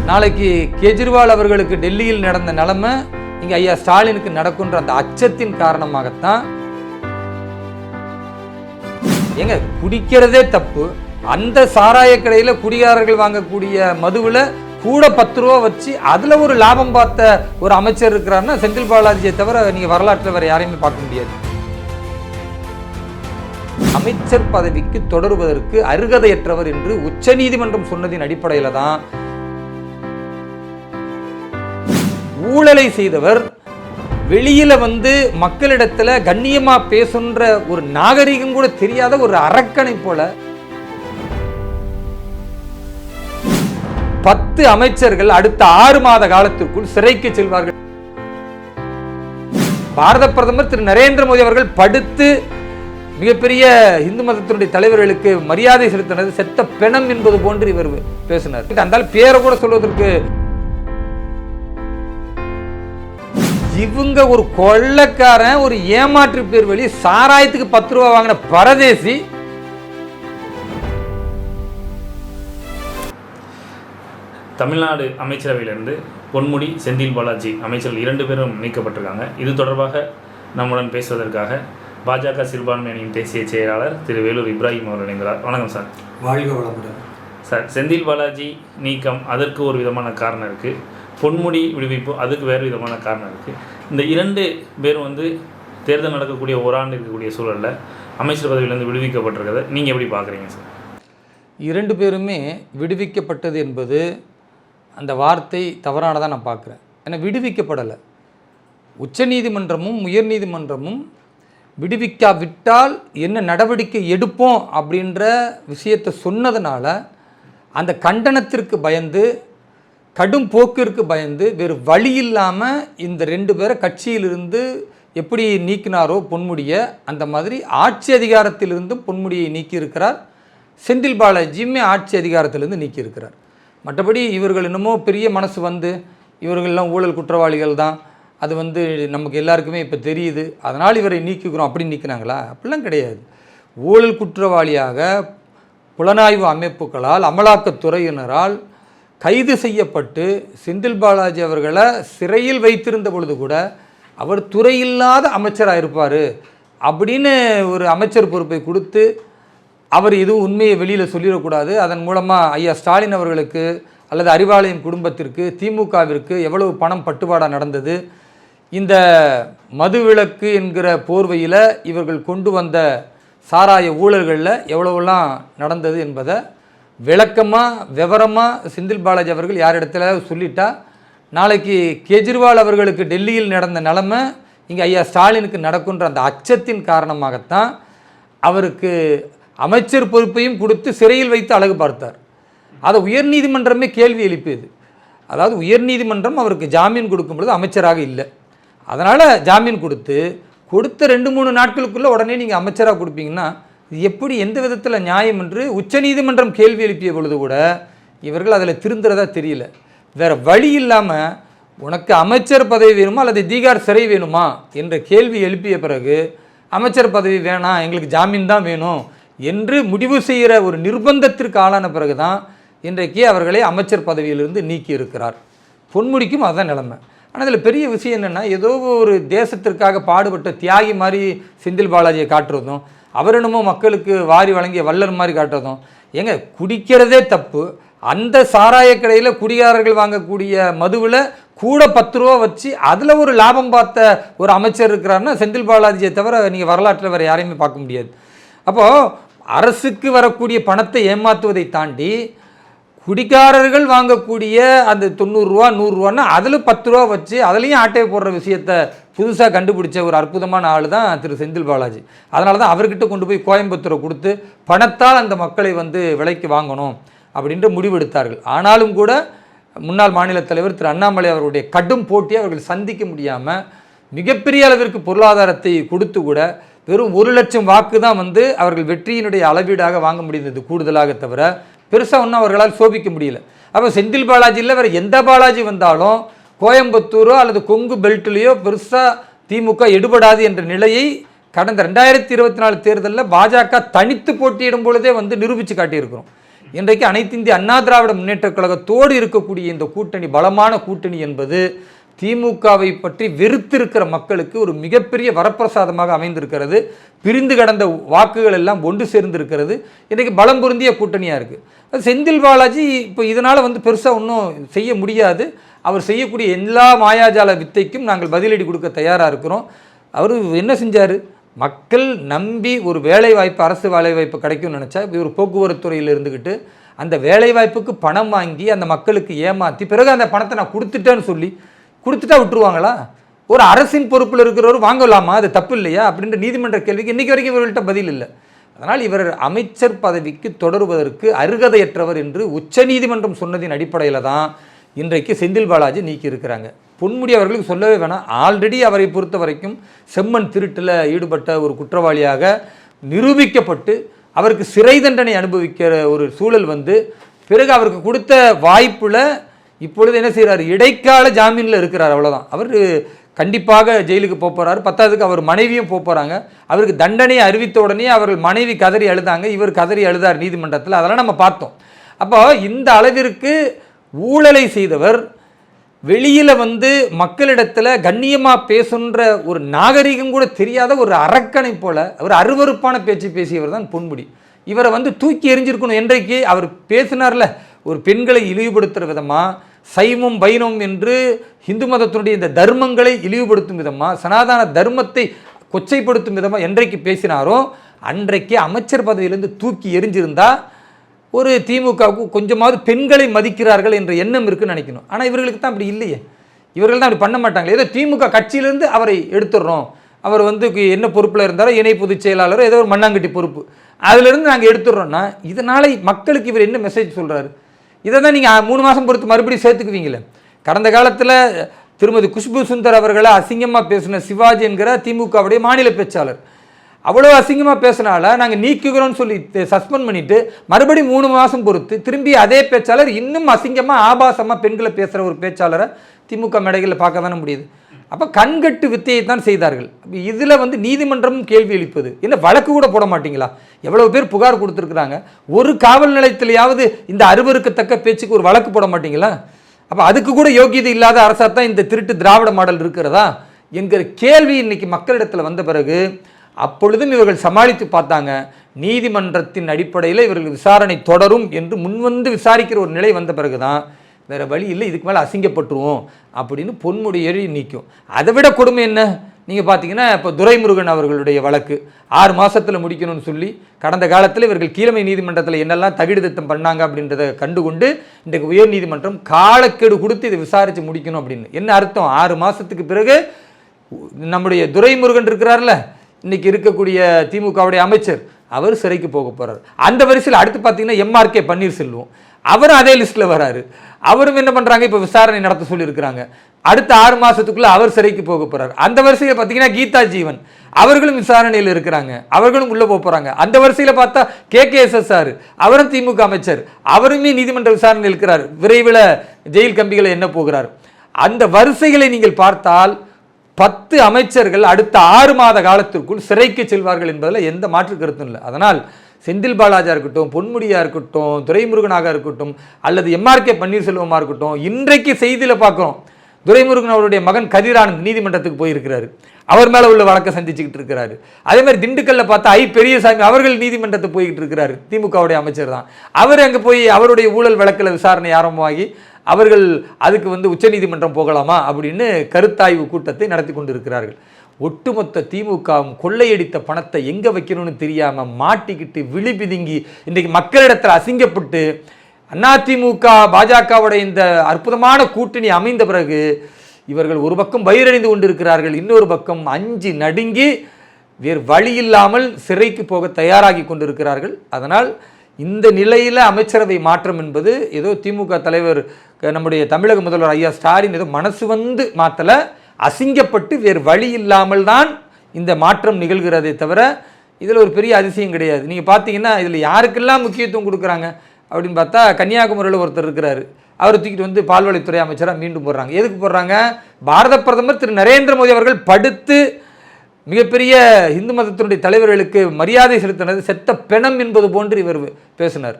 நாளைக்கு கெஜ்ரிவால் அவர்களுக்கு டெல்லியில் நடந்த நிலைமை இங்கே ஐயா ஸ்டாலினுக்கு நடக்குன்ற அந்த அச்சத்தின் காரணமாகத்தான். ஏங்க குடிக்கிறதே தப்பு, அந்த சாராய கடையில் குடிகாரர்கள் வாங்கக்கூடிய மதுவில் கூட 10 ரூபா வச்சு அதில் ஒரு லாபம் பார்த்த ஒரு அமைச்சர் இருக்கிறாருன்னா செந்தில் பாலாஜியை தவிர நீங்கள் வரலாற்றில் வேறு யாரையுமே பார்க்க முடியாது. அமைச்சர் பதவிக்கு தொடருவதற்கு அருகதையற்றவர் என்று உச்சநீதிமன்றம் சொன்னதின் அடிப்படையில் தான் ஊழலை செய்தவர் வெளியில மக்களிடத்துல கண்ணியமா பேசுன்ற ஒரு நாகரிகம் கூட தெரியாத ஒரு அரக்கனை போல 10 அமைச்சர்கள் அடுத்த 6 மாத காலத்திற்குள் சிறைக்கு செல்வார்கள். பாரத பிரதமர் திரு நரேந்திர மோடி அவர்கள் படுத்து மிகப்பெரிய இந்து மதத்தினுடைய தலைவர்களுக்கு மரியாதை செலுத்தினது செத்த பெணம் என்பது போன்று இவர் பேசினார். அந்த பேரை கூட சொல்வதற்கு இவங்க ஒரு கொள்ளக்காரன், ஒரு ஏமாற்று பேர் வழி சாராயத்துக்கு 10 ரூபா வாங்கின பரதேசி. தமிழ்நாடு அமைச்சரவையிலிருந்து பொன்முடி, செந்தில் பாலாஜி அமைச்சர்கள் 2 பேரும் நீக்கப்பட்டிருக்காங்க. இது தொடர்பாக நம்முடன் பேசுவதற்காக பாஜக சிறுபான்மை அணியின் தேசிய செயலாளர் திரு வேலூர் இப்ராஹிம் அவர்கள் இணைந்தார். வணக்கம் சார். வாழ்க வளமுடன் சார். செந்தில் பாலாஜி நீக்கம் அதற்கு ஒரு விதமான காரணம் இருக்குது, பொன்முடி விடுவிப்பு அதுக்கு வேறு விதமான காரணம் இருக்குது. இந்த 2 பேரும் தேர்தல் நடக்கக்கூடிய ஓராண்டு இருக்கக்கூடிய சூழலில் அமைச்சர் பதவியிலிருந்து விடுவிக்கப்பட்டிருக்கிறத நீங்கள் எப்படி பார்க்குறீங்க சார்? 2 பேருமே விடுவிக்கப்பட்டது என்பது அந்த வார்த்தை தவறானதாக நான் பார்க்குறேன். ஏன்னா விடுவிக்கப்படலை. உச்சநீதிமன்றமும் உயர்நீதிமன்றமும் விடுவிக்காவிட்டால் என்ன நடவடிக்கை எடுப்போம் அப்படின்ற விஷயத்தை சொன்னதுனால அந்த கண்டனத்திற்கு பயந்து, கடும் போக்கிற்கு பயந்து, வேறு வழி இல்லாமல் இந்த 2 பேரை கட்சியிலிருந்து எப்படி நீக்கினாரோ பொன்முடியை, அந்த மாதிரி ஆட்சி அதிகாரத்திலிருந்தும் பொன்முடியை நீக்கியிருக்கிறார். செந்தில் பாலாஜியுமே ஆட்சி அதிகாரத்திலிருந்து நீக்கியிருக்கிறார். மற்றபடி இவர்கள் என்னமோ பெரிய மனசு இவர்கள்லாம் ஊழல் குற்றவாளிகள் தான், அது நமக்கு எல்லாருக்குமே இப்போ தெரியுது, அதனால் இவரை நீக்கிக்கிறோம் அப்படின்னு நீக்கினாங்களா? அப்படிலாம் கிடையாது. ஊழல் குற்றவாளியாக புலனாய்வு அமைப்புகளால், அமலாக்கத்துறையினரால் கைது செய்யப்பட்டு செந்தில் பாலாஜி அவர்களை சிறையில் வைத்திருந்த பொழுது கூட அவர் துறையில்லாத அமைச்சராக இருப்பார் அப்படின்னு ஒரு அமைச்சர் பொறுப்பை கொடுத்து அவர் எதுவும் உண்மையை வெளியில் சொல்லிடக்கூடாது, அதன் மூலமாக ஐயா ஸ்டாலின் அவர்களுக்கு அல்லது அறிவாலயம் குடும்பத்திற்கு, திமுகவிற்கு எவ்வளவு பணம் பட்டுவாடா நடந்தது, இந்த மதுவிலக்கு என்கிற போர்வையில் இவர்கள் கொண்டு வந்த சாராய ஊழல்களில் எவ்வளவெல்லாம் நடந்தது என்பதை விளக்கமாக விவரமாக செந்தில் பாலாஜி அவர்கள் யார் இடத்துல சொல்லிட்டா, நாளைக்கு கெஜ்ரிவால் அவர்களுக்கு டெல்லியில் நடந்த நிலைமை இங்கே ஐயா ஸ்டாலினுக்கு நடக்குன்ற அந்த அச்சத்தின் காரணமாகத்தான் அவருக்கு அமைச்சர் பொறுப்பையும் கொடுத்து சிறையில் வைத்து அழகு பார்த்தார். அதை உயர்நீதிமன்றமே கேள்வி எழுப்பியது. அதாவது உயர்நீதிமன்றம் அவருக்கு ஜாமீன் கொடுக்கும் பொழுது அமைச்சராக இல்லை, அதனால் ஜாமீன் கொடுத்த 2-3 நாட்களுக்குள்ளே உடனே நீங்கள் அமைச்சராக கொடுப்பீங்கன்னா எப்படி, எந்த விதத்தில் நியாயம் என்று உச்சநீதிமன்றம் கேள்வி எழுப்பிய பொழுது கூட இவர்கள் அதில் திருந்துறதா தெரியல. வேறு வழி இல்லாமல் உனக்கு அமைச்சர் பதவி வேணுமா அல்லது தீகார் சிறை வேணுமா என்ற கேள்வி எழுப்பிய பிறகு அமைச்சர் பதவி வேணாம், எங்களுக்கு ஜாமீன் தான் வேணும் என்று முடிவு செய்கிற ஒரு நிர்பந்தத்திற்கு ஆளான பிறகு தான் இன்றைக்கு அவர்களை அமைச்சர் பதவியிலிருந்து நீக்கி இருக்கிறார். பொன்முடிக்கும் அதுதான் நிலைமை. ஆனால் இதில் பெரிய விஷயம் என்னென்னா, ஏதோ ஒரு தேசத்திற்காக பாடுபட்ட தியாகி மாதிரி செந்தில் பாலாஜியை காட்டுறதும், அவர் என்னமோ மக்களுக்கு வாரி வழங்கிய வள்ளல் மாதிரி காட்டுறதும். ஏங்க குடிக்கிறதே தப்பு, அந்த சாராய கடையில் குடிகாரர்கள் வாங்கக்கூடிய மதுவில் கூட 10 ரூபா வச்சு அதில் ஒரு லாபம் பார்த்த ஒரு அமைச்சர் இருக்கிறாருன்னா செந்தில் பாலாஜியை தவிர நீங்கள் வரலாற்றில் வேறு யாரையுமே பார்க்க முடியாது. அப்போது அரசுக்கு வரக்கூடிய பணத்தை ஏமாற்றுவதை தாண்டி குடிகாரர்கள் வாங்கக்கூடிய அந்த 90 ரூபா 100 ரூபான்னா அதில் 10 ரூபா வச்சு அதுலேயும் ஆட்டையை போடுற விஷயத்தை புதுசாக கண்டுபிடிச்ச ஒரு அற்புதமான ஆள் தான் திரு செந்தில் பாலாஜி. அதனால தான் அவர்கிட்ட கொண்டு போய் கோயம்புத்தூரை கொடுத்து பணத்தால் அந்த மக்களை விலைக்கு வாங்கணும் அப்படின்ற முடிவெடுத்தார்கள். ஆனாலும் கூட முன்னாள் மாநில தலைவர் திரு அண்ணாமலை அவருடைய கடும் போட்டியை அவர்கள் சந்திக்க முடியாமல் மிகப்பெரிய அளவிற்கு பொருளாதாரத்தை கொடுத்து கூட வெறும் 1 லட்சம் வாக்கு தான் அவர்கள் வெற்றியினுடைய அளவீடாக வாங்க முடிந்தது கூடுதலாக, தவிர பெருசாக ஒன்றும் அவர்களால் சோபிக்க முடியல. அப்போ செந்தில் பாலாஜியில் வேறு எந்த பாலாஜி வந்தாலும் கோயம்புத்தூரோ அல்லது கொங்கு பெல்ட்லேயோ பெருசாக திமுக எடுபடாது என்ற நிலையை கடந்த 2024 தேர்தலில் பாஜக தனித்து போட்டியிடும் பொழுதே நிரூபித்து காட்டியிருக்கிறோம். இன்றைக்கு அனைத்து இந்திய அண்ணா திராவிட முன்னேற்றக் கழகத்தோடு இருக்கக்கூடிய இந்த கூட்டணி பலமான கூட்டணி என்பது திமுகவை பற்றி வெறுத்திருக்கிற மக்களுக்கு ஒரு மிகப்பெரிய வரப்பிரசாதமாக அமைந்திருக்கிறது. பிரிந்து கடந்த வாக்குகள் எல்லாம் ஒன்று சேர்ந்திருக்கிறது. இன்றைக்கு பலம் பொருந்திய கூட்டணியாக இருக்குது. செந்தில் பாலாஜி இப்போ இதனால் பெருசாக ஒன்றும் செய்ய முடியாது. அவர் செய்யக்கூடிய எல்லா மாயாஜால வித்தைக்கும் நாங்கள் பதிலடி கொடுக்க தயாராக இருக்கிறோம். அவர் என்ன செஞ்சார்? மக்கள் நம்பி ஒரு வேலைவாய்ப்பு, அரசு வேலைவாய்ப்பு கிடைக்கும்னு நினச்சா ஒரு போக்குவரத்து துறையில் இருந்துக்கிட்டு அந்த வேலைவாய்ப்புக்கு பணம் வாங்கி அந்த மக்களுக்கு ஏமாற்றி பிறகு அந்த பணத்தை நான் கொடுத்துட்டேன்னு சொல்லி கொடுத்துட்டா விட்டுருவாங்களா? ஒரு அரசின் பொறுப்பில் இருக்கிறவர் வாங்கலாமா? அது தப்பு இல்லையா அப்படின்ற நீதிமன்ற கேள்விக்கு இன்றைக்கி வரைக்கும் இவர்கள்ட்ட பதில் இல்லை. அதனால் இவர் அமைச்சர் பதவிக்கு தொடருவதற்கு அருகதையற்றவர் என்று உச்சநீதிமன்றம் சொன்னதின் அடிப்படையில் தான் இன்றைக்கு செந்தில் பாலாஜி நீக்கி இருக்கிறாங்க. பொன்முடி அவர்களுக்கு சொல்லவே வேணாம். ஆல்ரெடி அவரை பொறுத்த வரைக்கும் செம்மண் திருட்டில் ஈடுபட்ட ஒரு குற்றவாளியாக நிரூபிக்கப்பட்டு அவருக்கு சிறை தண்டனை அனுபவிக்கிற ஒரு சூழல் பிறகு அவருக்கு கொடுத்த வாய்ப்பில் இப்பொழுது என்ன செய்கிறார்? இடைக்கால ஜாமீனில் இருக்கிறார், அவ்வளோதான். அவர் கண்டிப்பாக ஜெயிலுக்கு போகிறாரு. பத்தாவதுக்கு அவர் மனைவியும் போகிறாங்க. அவருக்கு தண்டனையை அறிவித்த உடனே அவர்கள் மனைவி கதறி அழுதாங்க, இவர் கதறி அழுதார் நீதிமன்றத்தில். அதெல்லாம் நம்ம பார்த்தோம். அப்போ இந்த அளவிற்கு ஊழலை செய்தவர் வெளியில் மக்களிடத்தில் கண்ணியமாக பேசுன்ற ஒரு நாகரிகம் கூட தெரியாத ஒரு அரக்கனை போல ஒரு அருவருப்பான பேச்சு பேசியவர் தான் பொன்முடி. இவரை தூக்கி எறிஞ்சிருக்கணும். என்றைக்கு அவர் பேசினார்ல, ஒரு பெண்களை இழிவுபடுத்துகிற விதமாக, சைவம் வைணவம் என்று இந்து மதத்தினுடைய இந்த தர்மங்களை இழிவுபடுத்தும் விதமாக, சனாதன தர்மத்தை கொச்சைப்படுத்தும் விதமாக என்றைக்கு பேசினாரோ அன்றைக்கு அமைச்சர் பதவியிலிருந்து தூக்கி எறிஞ்சிருந்தா ஒரு திமுகவுக்கு கொஞ்சமாவது பெண்களை மதிக்கிறார்கள் என்ற எண்ணம் இருக்குன்னு நினைக்கணும். ஆனால் இவர்களுக்கு தான் அப்படி இல்லையே. இவர்கள் தான் அப்படி பண்ண மாட்டாங்களே. ஏதோ திமுக கட்சியிலேருந்து அவரை எடுத்துடுறோம், அவர் என்ன பொறுப்பில் இருந்தாரோ இணை பொதுச் செயலாளரோ ஏதோ ஒரு மண்ணாங்கட்டி பொறுப்பு, அதிலிருந்து நாங்கள் எடுத்துடுறோன்னா இதனால் மக்களுக்கு இவர் என்ன மெசேஜ் சொல்கிறாரு? இதை தான் நீங்கள் 3 மாதம் பொறுத்து மறுபடியும் சேர்த்துக்குவீங்களே. கடந்த காலத்தில் திருமதி குஷ்பு சுந்தர் அவர்களை அசிங்கமாக பேசின சிவாஜி என்கிற திமுகவுடைய மாநில பேச்சாளர் அவ்வளோ அசிங்கமாக பேசினால நாங்கள் நீக்குகிறோன்னு சொல்லி சஸ்பெண்ட் பண்ணிவிட்டு மறுபடியும் 3 மாதம் பொறுத்து திரும்பி அதே பேச்சாளர் இன்னும் அசிங்கமாக ஆபாசமாக பெண்களை பேசுகிற ஒரு பேச்சாளரை திமுக மேடைகளில் பார்க்க தானே முடியுது. அப்போ கண்கட்டு வித்தையை தான் செய்தார்கள். இதில் நீதிமன்றமும் கேள்வி எழுப்பது, என்ன வழக்கு கூட போட மாட்டீங்களா? எவ்வளோ பேர் புகார் கொடுத்துருக்குறாங்க. ஒரு காவல் நிலையத்திலேயாவது இந்த அருவருக்கத்தக்க பேச்சுக்கு ஒரு வழக்கு போட மாட்டீங்களா? அப்போ அதுக்கு கூட யோகியதை இல்லாத அரசாக தான் இந்த திருட்டு திராவிட மாடல் இருக்கிறதா என்கிற கேள்வி இன்னைக்கு மக்களிடத்தில் வந்த பிறகு அப்பொழுதும் இவர்கள் சமாளித்து பார்த்தாங்க. நீதிமன்றத்தின் அடிப்படையில் இவர்கள் விசாரணை தொடரும் என்று முன்வந்து விசாரிக்கிற ஒரு நிலை வந்த பிறகு தான் வேறு வழி இல்லை, இதுக்கு மேலே அசிங்கப்பட்டுருவோம் அப்படின்னு பொன்முடி ஏறி நிற்கும். அதை விட கொடுமை என்ன? நீங்கள் பார்த்தீங்கன்னா இப்போ துரைமுருகன் அவர்களுடைய வழக்கு 6 மாதத்தில் முடிக்கணும்னு சொல்லி கடந்த காலத்தில் இவர்கள் கீழமை நீதிமன்றத்தில் என்னெல்லாம் தகுதித்தம் பண்ணாங்க அப்படின்றத கண்டுகொண்டு இன்றைக்கு உயர் நீதிமன்றம் காலக்கெடு கொடுத்து இதை விசாரித்து முடிக்கணும் அப்படின்னு. என்ன அர்த்தம்? 6 மாதத்துக்கு பிறகு நம்முடைய துரைமுருகன் இருக்கிறார்ல, இன்னைக்கு இருக்கக்கூடிய திமுகவுடைய அமைச்சர், அவர் சிறைக்கு போக போகிறார். அந்த வரிசையில் அடுத்து பார்த்தீங்கன்னா MRK பன்னீர்செல்வம், அவரும் அதே லிஸ்ட்டில் வராரு. அவரும் என்ன பண்ணுறாங்க, இப்போ விசாரணை நடத்த சொல்லியிருக்கிறாங்க. அடுத்த 6 மாதத்துக்குள்ளே அவர் சிறைக்கு போக போகிறார். அந்த வரிசையில் பார்த்தீங்கன்னா கீதா ஜீவன், அவர்களும் விசாரணையில் இருக்கிறாங்க, அவர்களும் உள்ளே போக போகிறாங்க. அந்த வரிசையில் பார்த்தா KKSSR, அவரும் திமுக அமைச்சர், அவருமே நீதிமன்ற விசாரணையில் இருக்கிறார். விரைவில் ஜெயில் கம்பிகளை என்ன போகிறார். அந்த வரிசைகளை நீங்கள் பார்த்தால் 10 அமைச்சர்கள் அடுத்த 6 மாத காலத்திற்குள் சிறைக்கு செல்வார்கள் என்பதில் எந்த மாற்று கருத்தும் இல்லை. அதனால் செந்தில் பாலாஜியாக இருக்கட்டும், பொன்முடியாக இருக்கட்டும், துரைமுருகனாக இருக்கட்டும், அல்லது MRK பன்னீர்செல்வமாக இருக்கட்டும், இன்றைக்கு செய்தியில் பார்க்குறோம் துரைமுருகன் அவருடைய மகன் கதிரானந்த் நீதிமன்றத்துக்கு போயிருக்கிறாரு, அவர் மேலே உள்ள வழக்கை சந்திச்சுக்கிட்டு இருக்கிறாரு. அதே மாதிரி திண்டுக்கல்ல பார்த்தா பெரியசாமி அவர்கள் நீதிமன்றத்துக்கு போய்கிட்டு இருக்கிறாரு, திமுகவுடைய அமைச்சர் தான். அவர் அங்கே போய் அவருடைய ஊழல் வழக்கில் விசாரணை ஆரம்பமாகி அவர்கள் அதுக்கு உச்சநீதிமன்றம் போகலாமா அப்படின்னு கருத்தாய்வு கூட்டத்தை நடத்தி கொண்டிருக்கிறார்கள். ஒட்டுமொத்த திமுகவும் கொள்ளையடித்த பணத்தை எங்கே வைக்கணும்னு தெரியாமல் மாட்டிக்கிட்டு விழி பிதுங்கி இன்றைக்கு மக்களிடத்தில் அசிங்கப்பட்டு அதிமுக பாஜகவுடைய இந்த அற்புதமான கூட்டணி அமைந்த பிறகு இவர்கள் ஒரு பக்கம் வயிறறிந்து கொண்டிருக்கிறார்கள், இன்னொரு பக்கம் அஞ்சி நடுங்கி வேறு வழி இல்லாமல் சிறைக்கு போக தயாராகி கொண்டிருக்கிறார்கள். அதனால் இந்த நிலையில் அமைச்சரவை மாற்றம் என்பது ஏதோ திமுக தலைவர் நம்முடைய தமிழக முதல்வர் ஐயா ஸ்டாலின் ஏதோ மனசு மாற்றலை, அசிங்கப்பட்டு வேறு வழி இல்லாமல் தான் இந்த மாற்றம் நிகழ்கிறதே தவிர இதில் ஒரு பெரிய அதிசயம் கிடையாது. நீங்கள் பார்த்தீங்கன்னா இதில் யாருக்கெல்லாம் முக்கியத்துவம் கொடுக்குறாங்க அப்படின்னு பார்த்தா கன்னியாகுமரியில் ஒருத்தர் இருக்கிறாரு, அவர் தூக்கிட்டு பால்வளைத்துறை அமைச்சராக மீண்டும் போடுறாங்க. எதுக்கு போடுறாங்க? பாரத பிரதமர் திரு நரேந்திர மோடி அவர்கள் படுத்து மிகப்பெரிய இந்து மதத்தினுடைய தலைவர்களுக்கு மரியாதை செலுத்தினது செத்த பெணம் என்பது போன்று இவர் பேசினார்.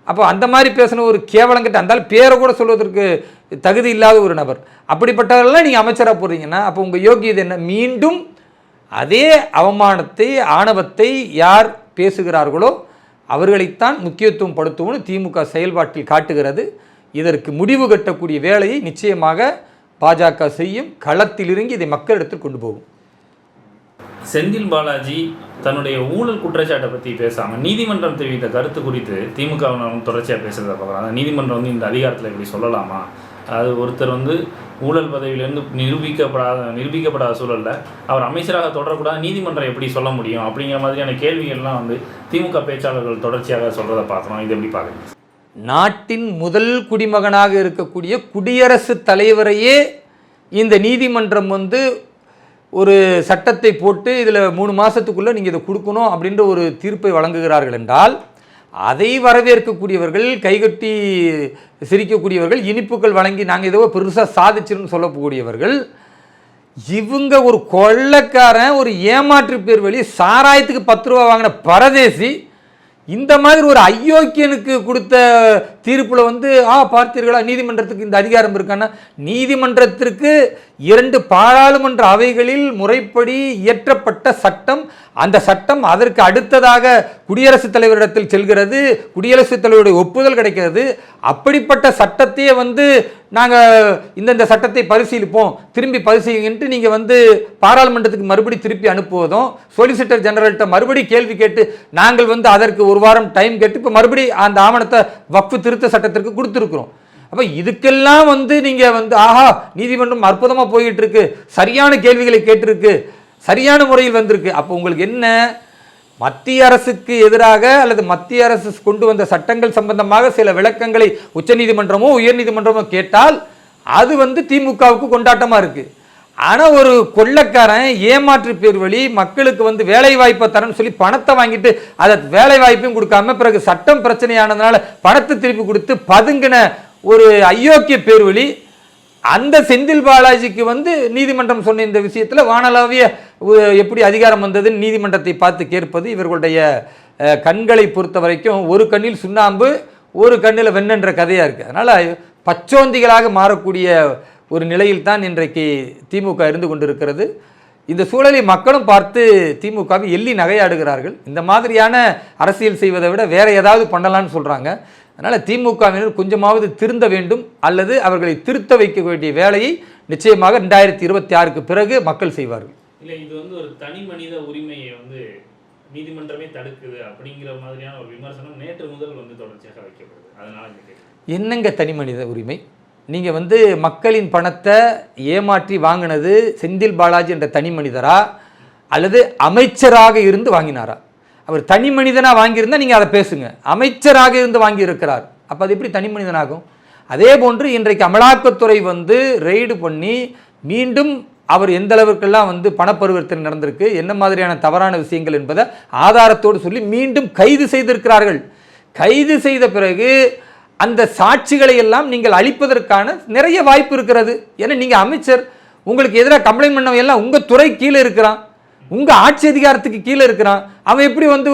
அப்போ அந்த மாதிரி பேசின ஒரு கேவலங்கிட்ட அந்தாலும் பேரை கூட சொல்வதற்கு தகுதி இல்லாத ஒரு நபர், அப்படிப்பட்டவர்கள்லாம் நீங்கள் அமைச்சராக போடுறீங்கன்னா அப்போ உங்கள் யோகியது என்ன? மீண்டும் அதே அவமானத்தை ஆணவத்தை யார் பேசுகிறார்களோ அவர்களைத்தான் முக்கியத்துவம் படுத்துவோம்னு திமுக செயல்பாட்டில் காட்டுகிறது. இதற்கு முடிவு கட்டக்கூடிய வேலையை நிச்சயமாக பாஜக செய்யும். களத்தில் இறங்கி இதை மக்களிடத்தில் கொண்டு போகும். செந்தில் பாலாஜி தன்னுடைய ஊழல் குற்றச்சாட்டை பற்றி பேசாமல் நீதிமன்றம் தெரிவித்த கருத்து குறித்து திமுகவினரும் தொடர்ச்சியாக பேசுகிறத பார்க்குறோம். அந்த நீதிமன்றம் வந்து இந்த அதிகாரத்தில் இப்படி சொல்லலாமா? அது ஒருத்தர் வந்து ஊழல் பதவியிலேருந்து நிரூபிக்கப்படாத சூழலில் அவர் அமைச்சராக தொடரக்கூடாது, நீதிமன்றம் எப்படி சொல்ல முடியும் அப்படிங்கிற மாதிரியான கேள்விகள்லாம் வந்து திமுக பேச்சாளர்கள் தொடர்ச்சியாக சொல்கிறத பார்க்குறோம். இது எப்படி பார்க்குறீங்க? நாட்டின் முதல் குடிமகனாக இருக்கக்கூடிய குடியரசுத் தலைவரையே இந்த நீதிமன்றம் வந்து ஒரு சட்டத்தை போட்டு இதில் 3 மாதத்துக்குள்ளே நீங்கள் இதை கொடுக்கணும் அப்படின்ற ஒரு தீர்ப்பை வழங்குகிறார்கள் என்றால் அதை வரவேற்கக்கூடியவர்கள், கைகட்டி சிரிக்கக்கூடியவர்கள், இனிப்புகள் வழங்கி நாங்கள் ஏதோ பெருசாக சாதிச்சிருன்னு சொல்லக்கூடியவர்கள், இவங்க ஒரு கொள்ளைக்காரன், ஒரு ஏமாற்று பேர் வழி சாராயத்துக்கு 10 ரூபா வாங்கின பரதேசி, இந்த மாதிரி ஒரு அயோக்கியனுக்கு கொடுத்த தீர்ப்பில் வந்து பார்த்தீர்களா நீதிமன்றத்துக்கு இந்த அதிகாரம் இருக்கான்னா, நீதிமன்றத்திற்கு 2 பாராளுமன்ற அவைகளில் முறைப்படி இயற்றப்பட்ட சட்டம், அந்த சட்டம் அதற்கு அடுத்ததாக குடியரசுத் தலைவரிடத்தில் செல்கிறது, குடியரசுத் தலைவருடைய ஒப்புதல் கிடைக்கிறது. அப்படிப்பட்ட சட்டத்தையே வந்து நாங்கள் இந்த சட்டத்தை பரிசீலிப்போம், திரும்பி பரிசீலிங்கன்ட்டு நீங்கள் வந்து பாராளுமன்றத்துக்கு மறுபடி திருப்பி அனுப்புவதும், சொலிசிட்டர் ஜெனரல்கிட்ட மறுபடி கேள்வி கேட்டு நாங்கள் வந்து அதற்கு 1 வாரம் டைம் கேட்டு இப்போ மறுபடி அந்த ஆவணத்தை வக்ஃபு திருத்த சட்டத்திற்கு கொடுத்துருக்குறோம். அப்போ இதுக்கெல்லாம் வந்து நீங்கள் வந்து நீதிமன்றம் அற்புதமாக போயிட்டு இருக்கு, சரியான கேள்விகளை கேட்டிருக்கு, சரியான முறையில் வந்திருக்கு. அப்போ உங்களுக்கு என்ன, மத்திய அரசுக்கு எதிராக அல்லது மத்திய அரசு கொண்டு வந்த சட்டங்கள் சம்பந்தமாக சில விளக்கங்களை உச்சநீதிமன்றமோ உயர்நீதிமன்றமோ கேட்டால் அது வந்து திமுகவுக்கு கொண்டாட்டமாக இருக்குது. ஆனால் ஒரு கொள்ளைக்காரன் ஏமாற்று பேர் வழி மக்களுக்கு வந்து வேலை வாய்ப்பை தரேன்னு சொல்லி பணத்தை வாங்கிட்டு அதை வேலை வாய்ப்பையும் கொடுக்காம பிறகு சட்டம் பிரச்சனையானதுனால பணத்தை திருப்பி கொடுத்து பதுங்கின ஒரு அயோக்கிய பேர் வழி, அந்த செந்தில் பாலாஜிக்கு வந்து நீதிமன்றம் சொன்ன இந்த விஷயத்தில் வானளாவிய எப்படி அதிகாரம் வந்ததுன்னு நீதிமன்றத்தை பார்த்து கேட்பது இவர்களுடைய கண்களை பொறுத்த வரைக்கும் ஒரு கண்ணில் சுண்ணாம்பு ஒரு கண்ணில் வெண்ணென்ற கதையாக இருக்குது. அதனால் பச்சோந்திகளாக மாறக்கூடிய ஒரு நிலையில் தான் இன்றைக்கு திமுக இருந்து கொண்டிருக்கிறது. இந்த சூழலை மக்களும் பார்த்து திமுகவை எள்ளி நகையாடுகிறார்கள். இந்த மாதிரியான அரசியல் செய்வதை விட வேற ஏதாவது பண்ணலான்னு சொல்கிறாங்க. அதனால் திமுகவினர் கொஞ்சமாவது திருந்த வேண்டும், அல்லது அவர்களை திருத்த வைக்க வேண்டிய வேலையை நிச்சயமாக 2026க்கு பிறகு மக்கள் செய்வார்கள். இல்லை, இது வந்து ஒரு தனி மனித உரிமையை வந்து நீதிமன்றமே தடுக்குது அப்படிங்கிற மாதிரியான ஒரு விமர்சனம் நேற்று முதல் வந்து தொடர்ச்சியாக வைக்கப்படுது. அதனால என்னங்க தனி மனித உரிமை? நீங்கள் வந்து மக்களின் பணத்தை ஏமாற்றி வாங்கினது செந்தில் பாலாஜி என்ற தனி மனிதரா அல்லது அமைச்சராக இருந்து வாங்கினாரா? அவர் தனி மனிதனாக வாங்கியிருந்தால் நீங்கள் அதை பேசுங்க. அமைச்சராக இருந்து வாங்கியிருக்கிறார், அப்போ அது எப்படி தனி மனிதனாகும்? அதே போன்று இன்றைக்கு அமலாக்கத்துறை வந்து ரெய்டு பண்ணி மீண்டும் அவர் எந்த அளவுக்கெல்லாம் வந்து பணப்பரிவர்த்தனை நடந்திருக்கு, என்ன மாதிரியான தவறான விஷயங்கள் என்பதை ஆதாரத்தோடு சொல்லி மீண்டும் கைது செய்திருக்கிறார்கள். கைது செய்த பிறகு அந்த சாட்சிகளை எல்லாம் நீங்கள் அளிப்பதற்கான நிறைய வாய்ப்பு இருக்கிறது. ஏன்னா நீங்கள் அமைச்சர், உங்களுக்கு எதிராக கம்ப்ளைண்ட் பண்ணவங்க எல்லாம் உங்கள் துறை கீழே இருக்கிறான், உங்கள் ஆட்சி அதிகாரத்துக்கு கீழே இருக்கிறான். அவன் எப்படி வந்து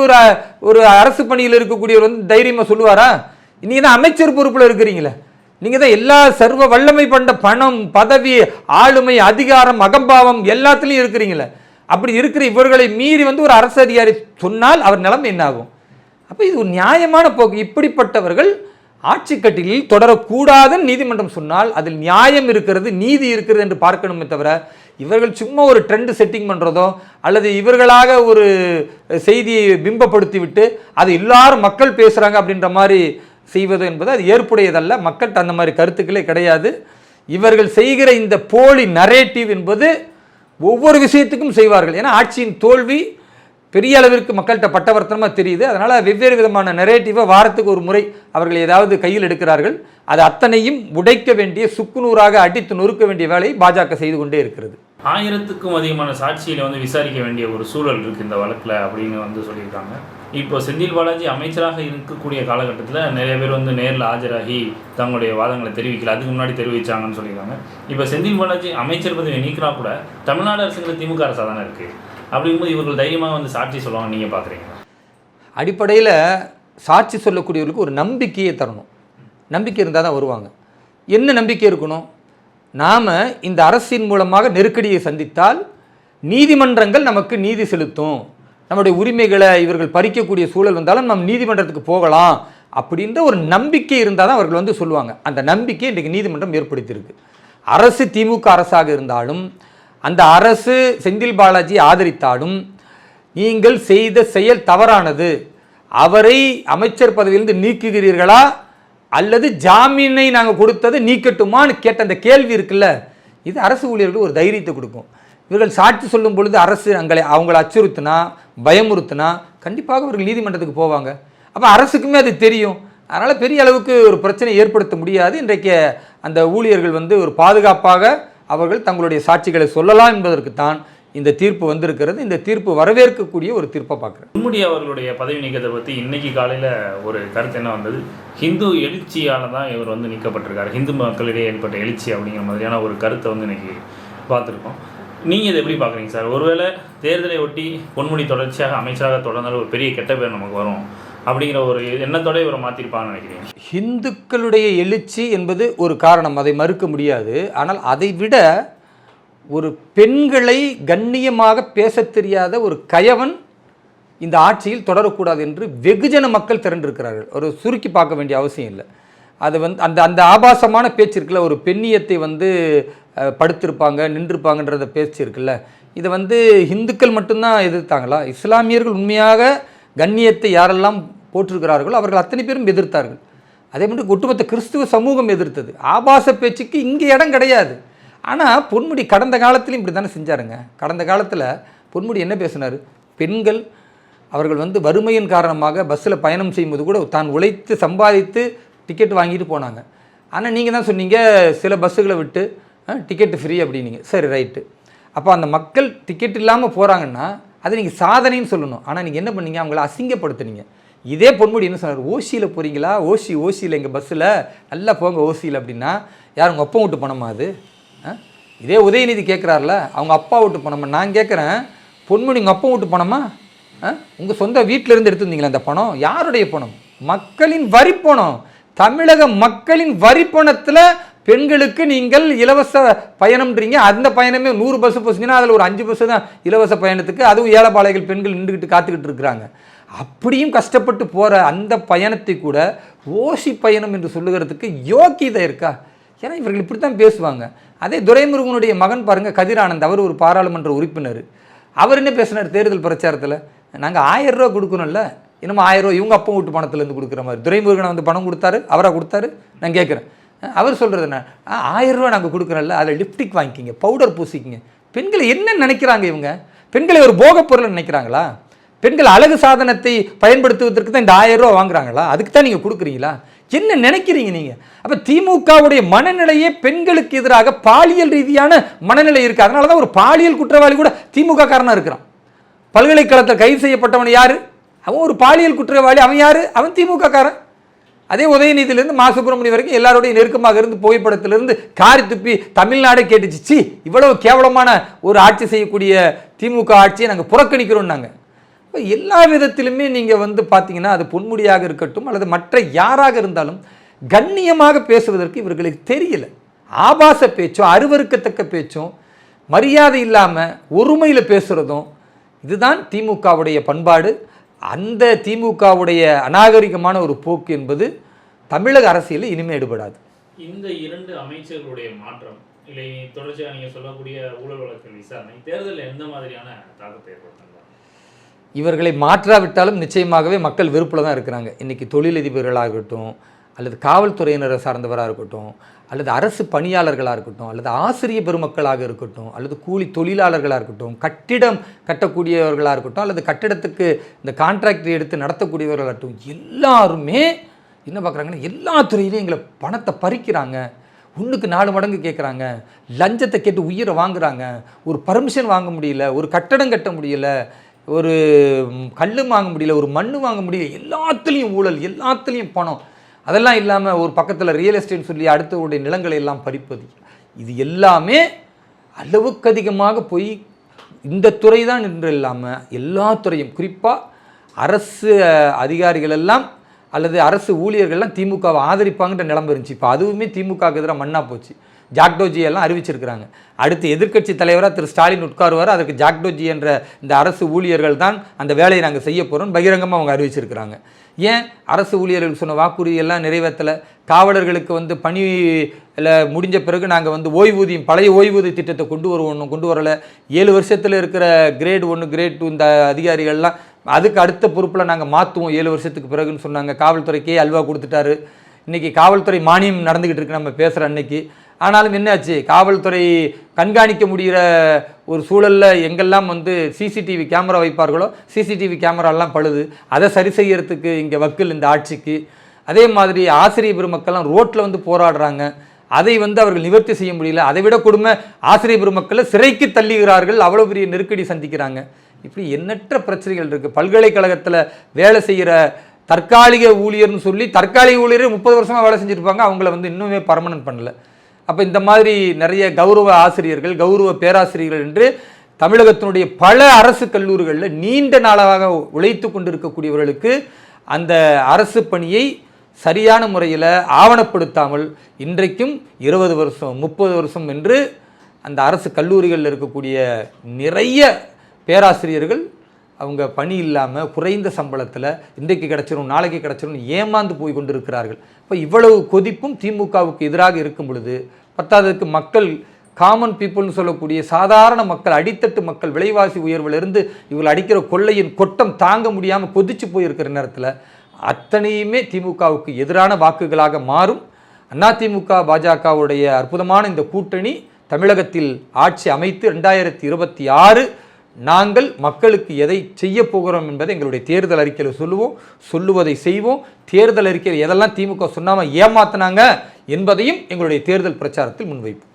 ஒரு அரசு பணியில் இருக்கக்கூடியவர் வந்து தைரியமாக சொல்லுவாரா? நீங்கள் தான் அமைச்சர் பொறுப்பில் இருக்கிறீங்களே, நீங்கள் தான் எல்லா சர்வ வல்லமை பண்ண பணம், பதவி, ஆளுமை, அதிகாரம், அகம்பாவம் எல்லாத்துலேயும் இருக்கிறீங்களே. அப்படி இருக்கிற இவர்களை மீறி வந்து ஒரு அரசு அதிகாரி சொன்னால் அவர் நிலைமை என்ன ஆகும்? அப்போ இது ஒரு நியாயமான போக்கு. இப்படிப்பட்டவர்கள் ஆட்சி கட்டிலில் தொடரக்கூடாதுன்னு நீதிமன்றம் சொன்னால் அதில் நியாயம் இருக்கிறது, நீதி இருக்கிறது என்று பார்க்கணுமே தவிர இவர்கள் சும்மா ஒரு ட்ரெண்ட் செட்டிங் பண்ணுறதோ அல்லது இவர்களாக ஒரு செய்தியை பிம்பப்படுத்தி விட்டு அது எல்லாரும் மக்கள் பேசுகிறாங்க அப்படின்ற மாதிரி செய்வது என்பது அது ஏற்புடையதல்ல. மக்கள்கிட்ட அந்த மாதிரி கருத்துக்களே கிடையாது. இவர்கள் செய்கிற இந்த போலி நரேட்டிவ் என்பது ஒவ்வொரு விஷயத்துக்கும் செய்வார்கள். ஏன்னா ஆட்சியின் தோல்வி பெரிய அளவிற்கு மக்கள்கிட்ட பட்டவர்த்தனமாக தெரியுது. அதனால் வெவ்வேறு விதமான நரேட்டிவை வாரத்துக்கு ஒரு முறை அவர்கள் ஏதாவது கையில் எடுக்கிறார்கள். அது அத்தனையும் உடைக்க வேண்டிய, சுக்குநூறாக அடித்து நொறுக்க வேண்டிய வேலையை பாஜக செய்து கொண்டே இருக்கிறது. 1000க்கும் அதிகமான சாட்சியில் வந்து விசாரிக்க வேண்டிய ஒரு சூழல் இருக்குது இந்த வழக்கில் அப்படின்னு வந்து சொல்லியிருக்காங்க. இப்போ செந்தில் பாலாஜி அமைச்சராக இருக்கக்கூடிய காலகட்டத்தில் நிறைய பேர் வந்து நேரில் ஆஜராகி தங்களுடைய வாதங்களை தெரிவிக்கல, அதுக்கு முன்னாடி தெரிவித்தாங்கன்னு சொல்லியிருக்காங்க. இப்போ செந்தில் பாலாஜி அமைச்சர் பதவியை நீக்கினா கூட தமிழ்நாடு அரசுங்கிற திமுக அரசாக தானே இருக்குது. அப்படிங்கும்போது இவர்கள் தைரியமாக வந்து சாட்சி சொல்லுவாங்க, நீங்கள் பார்க்குறீங்க? அடிப்படையில் சாட்சி சொல்லக்கூடியவர்களுக்கு ஒரு நம்பிக்கையை தரணும். நம்பிக்கை இருந்தால் தான் வருவாங்க. என்ன நம்பிக்கை இருக்கணும்? நாம் இந்த அரசின் மூலமாக நெருக்கடியை சந்தித்தால் நீதிமன்றங்கள் நமக்கு நீதி செலுத்தும், நம்முடைய உரிமைகளை இவர்கள் பறிக்கக்கூடிய சூழல் வந்தாலும் நம்ம நீதிமன்றத்துக்கு போகலாம் அப்படின்ற ஒரு நம்பிக்கை இருந்தால் தான் அவர்கள் வந்து சொல்லுவாங்க. அந்த நம்பிக்கை இன்றைக்கு நீதிமன்றம் ஏற்படுத்தியிருக்கு. அரசு திமுக அரசாக இருந்தாலும் அந்த அரசு செந்தில் பாலாஜி ஆதரித்தாலும் நீங்கள் செய்த செயல் தவறானது, அவரை அமைச்சர் பதவியிலிருந்து நீக்குகிறீர்களா அல்லது ஜாமீனை நாங்கள் கொடுத்தது நீக்கட்டுமான்னு கேட்ட அந்த கேள்வி இருக்குல்ல, இது அரசு ஊழியர்களுக்கு ஒரு தைரியத்தை கொடுக்கும். இவர்கள் சாட்சி சொல்லும் பொழுது அரசு அவங்களை அச்சுறுத்தினா பயமுறுத்தினா கண்டிப்பாக அவர்கள் நீதிமன்றத்துக்கு போவாங்க. அப்போ அரசுக்குமே அது தெரியும். அதனால் பெரிய அளவுக்கு ஒரு பிரச்சனை ஏற்படுத்த முடியாது. இன்றைக்கு அந்த ஊழியர்கள் வந்து ஒரு பாதுகாப்பாக அவர்கள் தங்களுடைய சாட்சிகளை சொல்லலாம் என்பதற்கு தான் இந்த தீர்ப்பு வந்திருக்கிறது. இந்த தீர்ப்பு வரவேற்கக்கூடிய ஒரு தீர்ப்பை பார்க்குறேன். பொன்முடி அவர்களுடைய பதவி நீக்கத்தை பற்றி இன்னைக்கு காலையில் ஒரு கருத்து என்ன வந்தது, ஹிந்து எழுச்சியால் தான் இவர் வந்து நீக்கப்பட்டிருக்காரு, ஹிந்து மக்களிடையே ஏற்பட்ட எழுச்சி அப்படிங்கிற மாதிரியான ஒரு கருத்தை வந்து இன்னைக்கு பார்த்துருக்கோம். நீங்கள் இதை எப்படி பார்க்குறீங்க சார்? ஒருவேளை தேர்தலை ஒட்டி பொன்முடி தொடர்ச்சியாக அமைச்சராக தொடர்ந்தாலும் ஒரு பெரிய கெட்ட பேர் நமக்கு வரும் அப்படிங்கிற ஒரு எண்ணத்தோட இவரை மாற்றிருப்பான்னு நினைக்கிறீங்க? ஹிந்துக்களுடைய எழுச்சி என்பது ஒரு காரணம், அதை மறுக்க முடியாது. ஆனால் அதை விட ஒரு பெண்களை கண்ணியமாக பேசத் தெரியாத ஒரு கயவன் இந்த ஆட்சியில் தொடரக்கூடாது என்று வெகுஜன மக்கள் திரண்டிருக்கிறார்கள். ஒரு சுருக்கி பார்க்க வேண்டிய அவசியம் இல்லை. அது வந்து அந்த அந்த ஆபாசமான பேச்சு இருக்குல்ல, ஒரு பெண்ணியத்தை வந்து படுத்திருப்பாங்க நின்றுப்பாங்கன்றத பேச்சு இருக்குல்ல, இதை வந்து இந்துக்கள் மட்டும்தான் எதிர்த்தாங்களா? இஸ்லாமியர்கள் உண்மையாக கண்ணியத்தை யாரெல்லாம் போட்டிருக்கிறார்களோ அவர்கள் அத்தனை பேரும் எதிர்த்தார்கள். அதே மாதிரி ஒட்டுமொத்த கிறிஸ்துவ சமூகம் எதிர்த்தது. ஆபாச பேச்சுக்கு இங்கே இடம் கிடையாது. ஆனால் பொன்முடி கடந்த காலத்திலையும் இப்படி தானே செஞ்சாருங்க. கடந்த காலத்தில் பொன்முடி என்ன பேசினார்? பெண்கள் அவர்கள் வந்து வறுமையின் காரணமாக பஸ்ஸில் பயணம் செய்யும்போது கூட தான் உழைத்து சம்பாதித்து டிக்கெட் வாங்கிட்டு போனாங்க. ஆனால் நீங்கள் தான் சொன்னீங்க சில பஸ்ஸுகளை விட்டு டிக்கெட்டு ஃப்ரீ அப்படின்னீங்க. சரி ரைட்டு. அப்போ அந்த மக்கள் டிக்கெட் இல்லாமல் போகிறாங்கன்னா அது நீங்கள் சாதனைன்னு சொல்லணும். ஆனால் நீங்கள் என்ன பண்ணீங்க? அவங்கள அசிங்கப்படுத்துனீங்க. இதே பொன்முடி என்ன சொன்னார்? ஓசியில் போகிறீங்களா? ஓசியில் எங்கள் பஸ்ஸில் நல்லா போங்க ஓசியில் அப்படின்னா யார் உங்கள் அப்பா விட்டு பணமா அது? இதே உதயநிதி கேட்குறாருல அவங்க அப்பா விட்டு பணமா? நான் கேட்குறேன், பொன்முடி உங்கள் அப்பா விட்டு பணமா? உங்கள் சொந்த வீட்டிலேருந்து எடுத்துருந்தீங்களா அந்த பணம்? யாருடைய பணம்? மக்களின் வரி பணம். தமிழக மக்களின் வரி பணத்தில் பெண்களுக்கு நீங்கள் இலவச பயணம்ன்றீங்க. அந்த பயணமே 100 பஸ் போச்சுன்னா அதில் ஒரு 5 பஸ்ஸு தான் இலவச பயணத்துக்கு, அதுவும் ஏழைப்பாளைகள் பெண்கள் நின்றுக்கிட்டு காத்துக்கிட்டு இருக்கிறாங்க. அப்படியும் கஷ்டப்பட்டு போகிற அந்த பயணத்தை கூட ஓசி பயணம் என்று சொல்லுகிறதுக்கு யோக்கியதை இருக்கா? ஏன்னா இவர்கள் இப்படி தான் பேசுவாங்க. அதே துரைமுருகனுடைய மகன் பாருங்கள், கதிரானந்த், அவர் ஒரு பாராளுமன்ற உறுப்பினர். அவர் என்ன பேசினார் தேர்தல் பிரச்சாரத்தில்? நாங்கள் 1000 ரூபா கொடுக்கணும்ல, இன்னும் 1000 ரூபா இவங்க அப்பா வீட்டு பணத்துலேருந்து கொடுக்குற மாதிரி. துரைமுருகனை வந்து பணம் கொடுத்தாரு, அவராக கொடுத்தாரு? நான் கேட்குறேன். அவர் சொல்கிறது என்ன? 1000 ரூபா நாங்கள் கொடுக்குறோம்ல, அதில் லிப்டிக் வாங்கிக்கிங்க, பவுடர் பூசிக்கிங்க. பெண்களை என்ன நினைக்கிறாங்க இவங்க? பெண்களை ஒரு போகப் பொருள் நினைக்கிறாங்களா? பெண்கள் அழகு சாதனத்தை பயன்படுத்துவதற்கு தான் இந்த 1000 ரூபா வாங்குறாங்களா? அதுக்கு தான் நீங்கள் கொடுக்குறீங்களா? என்ன நினைக்கிறீங்க நீங்கள்? அப்போ திமுகவுடைய மனநிலையே பெண்களுக்கு எதிராக பாலியல் ரீதியான மனநிலை இருக்குது. அதனால தான் ஒரு பாலியல் குற்றவாளி கூட திமுக காரனாக இருக்கிறான். பல்கலைக்கழகத்தில் கைது செய்யப்பட்டவன் யார்? அவன் ஒரு பாலியல் குற்றவாளி. அவன் யார்? அவன் திமுக காரன். அதே உதயநிதியிலேருந்து மா சுப்பிரமணியம் வரைக்கும் எல்லாரோடையும் நெருக்கமாக இருந்து புகைப்படத்திலிருந்து காரி துப்பி தமிழ்நாடே கேட்டுச்சு, இவ்வளவு கேவலமான ஒரு ஆட்சி செய்யக்கூடிய திமுக ஆட்சியை நாங்கள் புறக்கணிக்கிறோம். நாங்கள் இப்போ எல்லா விதத்திலுமே நீங்கள் வந்து பார்த்தீங்கன்னா அது பொன்முடியாக இருக்கட்டும் அல்லது மற்ற யாராக இருந்தாலும் கண்ணியமாக பேசுவதற்கு இவர்களுக்கு தெரியல. ஆபாச பேச்சும் அருவருக்கத்தக்க பேச்சும் மரியாதை இல்லாமல் ஒருமையில் பேசுகிறதும் இதுதான் திமுகவுடைய பண்பாடு. அந்த திமுகவுடைய அநாகரிகமான ஒரு போக்கு என்பது தமிழக அரசியலில் இனிமே எடுபடாது. இந்த 2 அமைச்சர்களுடைய மாற்றம் இல்லை தொடர்ச்சியாக நீங்கள் சொல்லக்கூடிய ஊழல் வழக்கு விசாரணை தேர்தலில் எந்த மாதிரியான தாக்கத்தை ஏற்படுத்தும்? இவர்களை மாற்றாவிட்டாலும் நிச்சயமாகவே மக்கள் வெறுப்பில் தான் இருக்கிறாங்க. இன்றைக்கி தொழிலதிபர்களாக இருக்கட்டும் அல்லது காவல்துறையினரை சார்ந்தவராக இருக்கட்டும் அல்லது அரசு பணியாளர்களாக இருக்கட்டும் அல்லது ஆசிரிய பெருமக்களாக இருக்கட்டும் அல்லது கூலி தொழிலாளர்களாக இருக்கட்டும், கட்டிடம் கட்டக்கூடியவர்களாக இருக்கட்டும் அல்லது கட்டிடத்துக்கு இந்த கான்ட்ராக்ட் எடுத்து நடத்தக்கூடியவர்களாக இருக்கட்டும், எல்லாருமே என்ன பார்க்குறாங்கன்னா எல்லா துறையிலையும் எங்களை பணத்தை பறிக்கிறாங்க, 1க்கு 4 மடங்கு கேட்குறாங்க, லஞ்சத்தை கேட்டு உயிரை வாங்குறாங்க, ஒரு பர்மிஷன் வாங்க முடியல, ஒரு கட்டடம் கட்ட முடியல, ஒரு கல் வாங்க முடியல, ஒரு மண் வாங்க முடியல, எல்லாத்துலேயும் ஊழல், எல்லாத்துலேயும் பணம். அதெல்லாம் இல்லாமல் ஒரு பக்கத்தில் ரியல் எஸ்டேட் சொல்லி அடுத்தவருடைய நிலங்களை எல்லாம் பறிப்பது, இது எல்லாமே அளவுக்கு அதிகமாக போய் இந்த துறை தான் என்று இல்லாமல் எல்லா துறையும் குறிப்பாக அரசு அதிகாரிகள் எல்லாம் அல்லது அரசு ஊழியர்கள்லாம் திமுகவை ஆதரிப்பாங்கன்ற நிலைமை இருந்துச்சு. இப்போ அதுவுமே திமுகவுக்கு எதிராக மண்ணா போச்சு. ஜாக்டோஜி எல்லாம் அறிவிச்சிருக்கிறாங்க. அடுத்து எதிர்க்கட்சி தலைவராக திரு ஸ்டாலின் உட்காருவார். அதற்கு ஜாக்டோஜி என்ற இந்த அரசு ஊழியர்கள் தான் அந்த வேலையை நாங்கள் செய்ய போகிறோம் பகிரங்கமாக அவங்க அறிவிச்சிருக்கிறாங்க. ஏன் அரசு ஊழியர்கள் சொன்ன வாக்குறுதியெல்லாம் நிறைவேற்றலை? காவலர்களுக்கு வந்து பணியில் முடிஞ்ச பிறகு நாங்கள் ஓய்வூதியம் பழைய ஓய்வூதிய திட்டத்தை கொண்டு வரலை. 7 வருஷத்தில் இருக்கிற கிரேட் 1 கிரேட் 2 இந்த அதிகாரிகள்லாம் அதுக்கு அடுத்த பொறுப்பில் நாங்கள் மாற்றுவோம் 7 வருஷத்துக்கு பிறகுன்னு சொன்னாங்க. காவல்துறைக்கே அல்வா கொடுத்துட்டாரு. இன்றைக்கி காவல்துறை மானியம் நடந்துக்கிட்டு இருக்கு நம்ம பேசுகிற அன்னைக்கு. ஆனாலும் என்னாச்சு, காவல்துறை கண்காணிக்க முடிகிற ஒரு சூழலில் எங்கெல்லாம் சிசிடிவி கேமரா வைப்பார்களோ சிசிடிவி கேமராலாம் பழுது. அதை சரி செய்யறதுக்கு இங்கே வக்கீல் இந்த ஆட்சிக்கு. அதே மாதிரி ஆசிரியர் பெருமக்கள்லாம் ரோட்டில் போராடுறாங்க. அதை அவர்கள் நிவர்த்தி செய்ய முடியல. அதை விட கொடுமை, ஆசிரியர் பெருமக்களை சிறைக்கு தள்ளுகிறார்கள். அவ்வளோ பெரிய நெருக்கடி சந்திக்கிறாங்க. இப்படி எண்ணற்ற பிரச்சனைகள் இருக்குது. பல்கலைக்கழகத்தில் வேலை செய்கிற தற்காலிக ஊழியர்னு சொல்லி தற்காலிக ஊழியரே 30 வருஷமாக வேலை செஞ்சுருப்பாங்க. அவங்கள இன்னுமே பர்மனன்ட் பண்ணல. அப்போ இந்த மாதிரி நிறைய கௌரவ ஆசிரியர்கள், கௌரவ பேராசிரியர்கள் என்று தமிழகத்தினுடைய பல அரசு கல்லூரிகளில் நீண்ட நாளாக உழைத்து கொண்டிருக்கக்கூடியவர்களுக்கு அந்த அரசு பணியை சரியான முறையில் ஆவணப்படுத்தாமல் இன்றைக்கும் 20 வருஷம் 30 வருஷம் என்று அந்த அரசு கல்லூரிகளில் இருக்கக்கூடிய நிறைய பேராசிரியர்கள் அவங்க பணி இல்லாமல் குறைந்த சம்பளத்தில் இன்றைக்கு கிடச்சிரும் நாளைக்கு கிடச்சிரும் ஏமாந்து போய் கொண்டிருக்கிறார்கள். இப்போ இவ்வளவு கொதிப்பும் திமுகவுக்கு எதிராக இருக்கும் பொழுது பத்தாததுக்கு மக்கள் காமன் பீப்புள்னு சொல்லக்கூடிய சாதாரண மக்கள், அடித்தட்டு மக்கள் விலைவாசி உயர்விலிருந்து இவர்கள் அடிக்கிற கொள்ளையின் கொட்டம் தாங்க முடியாமல் கொதிச்சு போயிருக்கிற நேரத்தில் அத்தனையுமே திமுகவுக்கு எதிரான வாக்குகளாக மாறும். அதிமுக பாஜகவுடைய அற்புதமான இந்த கூட்டணி தமிழகத்தில் ஆட்சி அமைத்து 2026 நாங்கள் மக்களுக்கு எதை செய்ய போகிறோம் என்பதை எங்களுடைய தேர்தல் அறிக்கையில் சொல்லுவோம், சொல்லுவதை செய்வோம். தேர்தல் அறிக்கையில் எதெல்லாம் திமுக சொன்னாமல் ஏமாத்தினாங்க என்பதையும் எங்களுடைய தேர்தல் பிரச்சாரத்தில் முன்வைப்போம்.